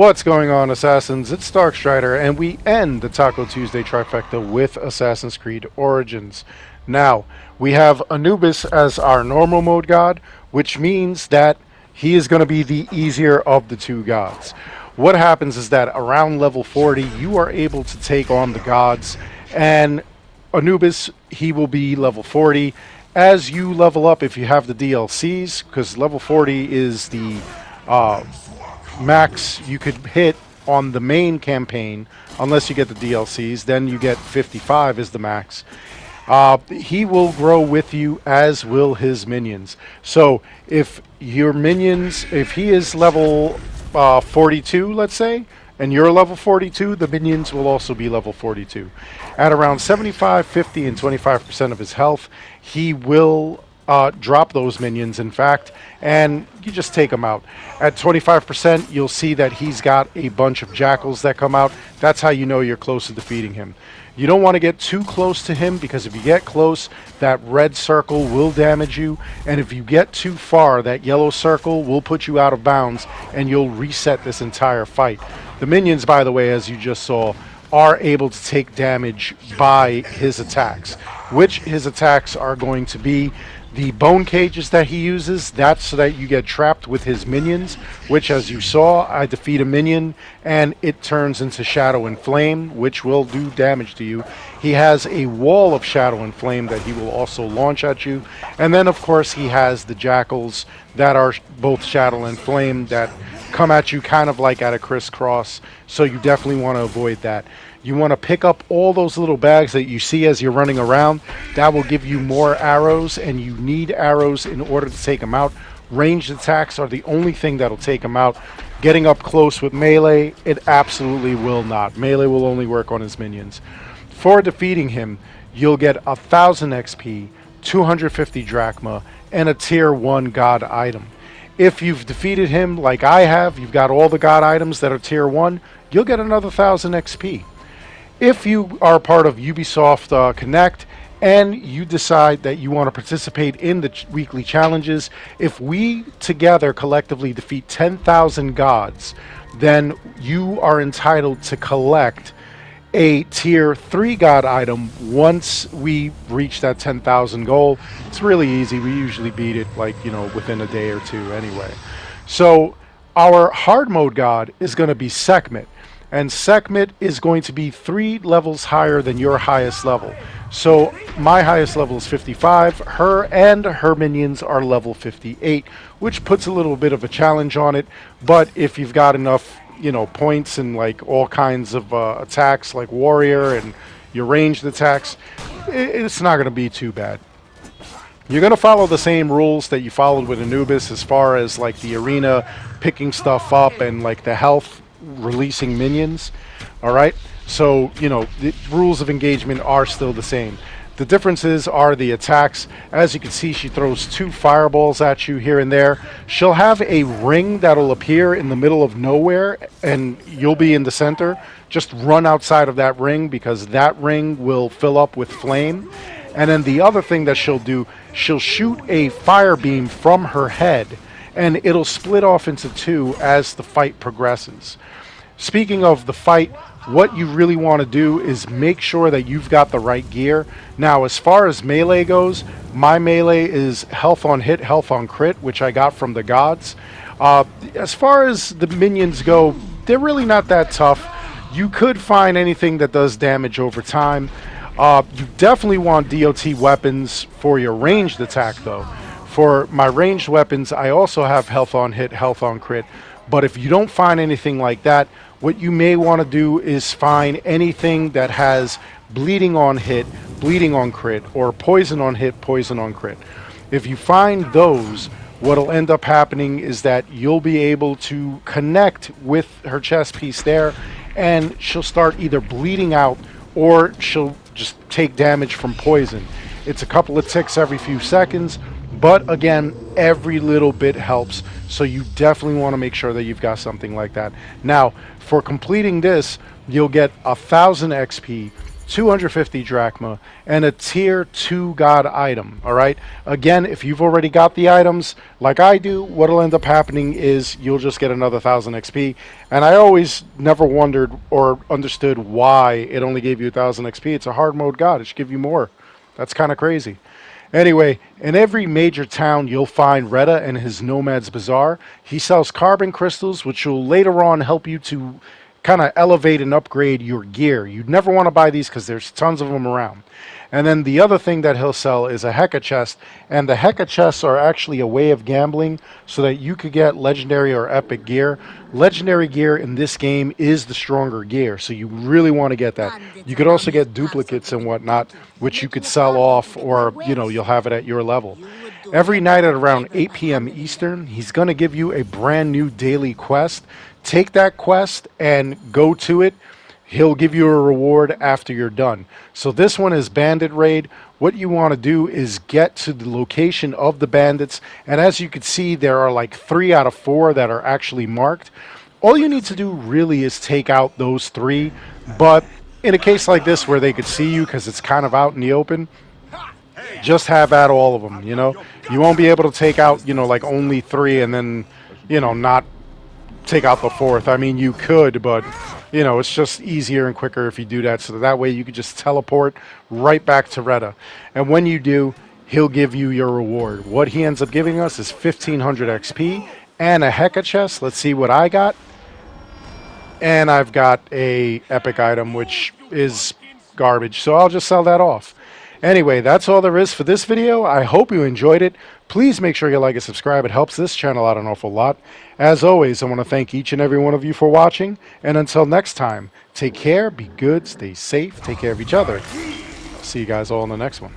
What's going on, Assassins? It's Darkstrider, and we end the Taco Tuesday Trifecta with Assassin's Creed Origins. Now, we have Anubis as our normal mode god, which means that he is going to be the easier of the two gods. What happens is that around level 40, you are able to take on the gods, and Anubis, he will be level 40. As you level up, if you have the DLCs, because level 40 is the max you could hit on the main campaign, unless you get the DLCs, then you get 55 is the max. He will grow with you, as will his minions. So if your minions, if he is level 42, let's say, and you're level 42, the minions will also be level 42. At around 75, 50, and 25% of his health, he will drop those minions, in fact, and you just take them out. At 25%, you'll see that he's got a bunch of jackals that come out. That's how you know you're close to defeating him. You don't want to get too close to him, because if you get close, that red circle will damage you, and if you get too far, that yellow circle will put you out of bounds, and you'll reset this entire fight. The minions, by the way, as you just saw, are able to take damage by his attacks, which his attacks are going to be the bone cages that he uses. That's so that you get trapped with his minions, which, as you saw, I defeat a minion and it turns into shadow and flame, which will do damage to you. He has a wall of shadow and flame that he will also launch at you, and then of course he has the jackals that are both shadow and flame that come at you kind of like at a crisscross, so you definitely want to avoid that. You want to pick up all those little bags that you see as you're running around. That will give you more arrows, and you need arrows in order to take them out. Ranged attacks are the only thing that'll take them out. Getting up close with melee, it absolutely will not. Melee will only work on his minions. For defeating him, you'll get 1,000 XP, 250 drachma, and a tier 1 god item. If you've defeated him like I have, you've got all the god items that are tier 1, you'll get another 1,000 XP. If you are part of Ubisoft Connect and you decide that you want to participate in the weekly challenges, if we together collectively defeat 10,000 gods, then you are entitled to collect a tier 3 god item once we reach that 10,000 goal. It's really easy. We usually beat it within a day or two anyway. So our hard mode god is going to be Sekhmet. And Sekhmet is going to be 3 levels higher than your highest level. So my highest level is 55. Her and her minions are level 58, which puts a little bit of a challenge on it. But if you've got enough, points and like all kinds of attacks like warrior and your ranged attacks, it's not going to be too bad. You're going to follow the same rules that you followed with Anubis as far as like the arena, picking stuff up, and like the health releasing minions. All right, so the rules of engagement are still the same. The differences are the attacks. As you can see, she throws 2 fireballs at you here and there. She'll have a ring that'll appear in the middle of nowhere, and you'll be in the center. Just run outside of that ring, because that ring will fill up with flame. And then the other thing that she'll do, she'll shoot a fire beam from her head, and it'll split off into 2 as the fight progresses. Speaking of the fight, what you really want to do is make sure that you've got the right gear. Now, as far as melee goes, my melee is health on hit, health on crit, which I got from the gods. As far as the minions go, they're really not that tough. You could find anything that does damage over time. You definitely want DOT weapons for your ranged attack, though. For my ranged weapons, I also have health on hit, health on crit. But if you don't find anything like that, what you may want to do is find anything that has bleeding on hit, bleeding on crit, or poison on hit, poison on crit. If you find those, what'll end up happening is that you'll be able to connect with her chest piece there, and she'll start either bleeding out or she'll just take damage from poison. It's a couple of ticks every few seconds, but again, every little bit helps, so you definitely want to make sure that you've got something like that. Now, for completing this, you'll get 1,000 XP, 250 drachma, and a tier 2 god item. All right. Again, if you've already got the items like I do, what'll end up happening is you'll just get another 1000 XP. And I always never wondered or understood why it only gave you 1000 XP. It's a hard mode god. It should give you more. That's kind of crazy. Anyway, in every major town, you'll find Reda and his Nomad's Bazaar. He sells carbon crystals, which will later on help you to kind of elevate and upgrade your gear. You'd never want to buy these because there's tons of them around. And then the other thing that he'll sell is a Heka chest, and the Heka chests are actually a way of gambling so that you could get legendary or epic gear. Legendary gear in this game is the stronger gear, so you really want to get that. You could also get duplicates and whatnot, which you could sell off, or you'll have it at your level. Every night at around 8 p.m. Eastern, he's going to give you a brand new daily quest. Take that quest and go to it. He'll give you a reward after you're done. So this one is Bandit Raid. What you want to do is get to the location of the bandits. And as you can see, there are like 3 out of 4 that are actually marked. All you need to do really is take out those 3. But in a case like this where they could see you because it's kind of out in the open, just have at all of them, You won't be able to take out, like only 3 and then, not take out the 4th. I mean, you could, but it's just easier and quicker if you do that, so that way you could just teleport right back to Reda. And when you do, he'll give you your reward. What he ends up giving us is 1500 XP and a Heka chest. Let's see what I got. And I've got a epic item, which is garbage, so I'll just sell that off. Anyway, that's all there is for this video. I hope you enjoyed it. Please make sure you like and subscribe. It helps this channel out an awful lot. As always, I want to thank each and every one of you for watching. And until next time, take care, be good, stay safe, take care of each other. I'll see you guys all in the next one.